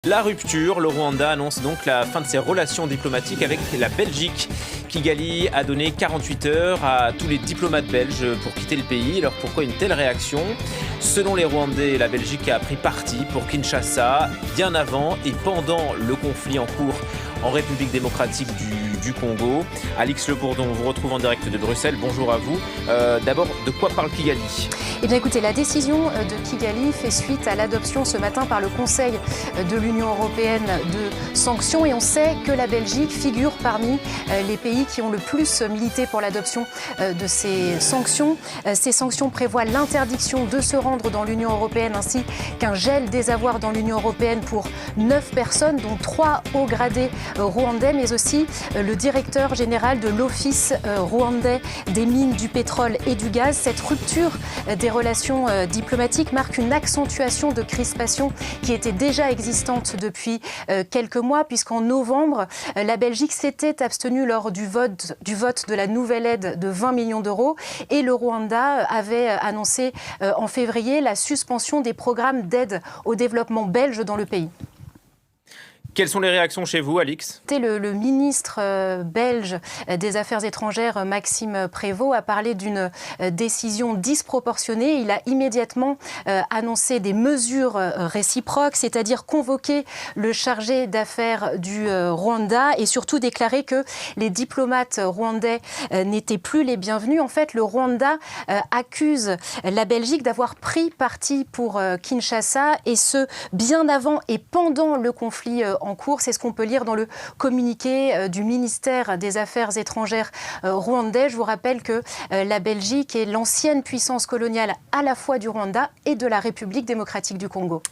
La rupture, le Rwanda annonce donc la fin de ses relations diplomatiques avec la Belgique. Kigali a donné 48 heures à tous les diplomates belges pour quitter le pays. Alors pourquoi une telle réaction ? Selon les Rwandais, la Belgique a pris parti pour Kinshasa bien avant et pendant le conflit en cours en République démocratique du Congo. Alix Le Bourdon, on vous retrouve en direct de Bruxelles. Bonjour à vous. D'abord, de quoi parle Kigali ? Eh bien écoutez, la décision de Kigali fait suite à l'adoption ce matin par le Conseil de l'Union européenne de sanctions et on sait que la Belgique figure parmi les pays qui ont le plus milité pour l'adoption de ces sanctions. Ces sanctions prévoient l'interdiction de se rendre dans l'Union européenne ainsi qu'un gel des avoirs dans l'Union européenne pour 9 personnes, dont 3 hauts gradés rwandais, mais aussi le directeur général de l'Office rwandais des mines, du pétrole et du gaz. Cette rupture des relations diplomatiques marque une accentuation de crispation qui était déjà existante depuis quelques mois, puisqu'en novembre, la Belgique s'était abstenue lors du vote de la nouvelle aide de 20 millions d'euros et le Rwanda avait annoncé en février la suspension des programmes d'aide au développement belge dans le pays. Quelles sont les réactions chez vous, Alix ? Le ministre belge des Affaires étrangères, Maxime Prévost, a parlé d'une décision disproportionnée. Il a immédiatement annoncé des mesures réciproques, c'est-à-dire convoquer le chargé d'affaires du Rwanda et surtout déclarer que les diplomates rwandais n'étaient plus les bienvenus. En fait, le Rwanda accuse la Belgique d'avoir pris parti pour Kinshasa et ce, bien avant et pendant le conflit en cours. C'est ce qu'on peut lire dans le communiqué du ministère des Affaires étrangères rwandais. Je vous rappelle que la Belgique est l'ancienne puissance coloniale à la fois du Rwanda et de la République démocratique du Congo.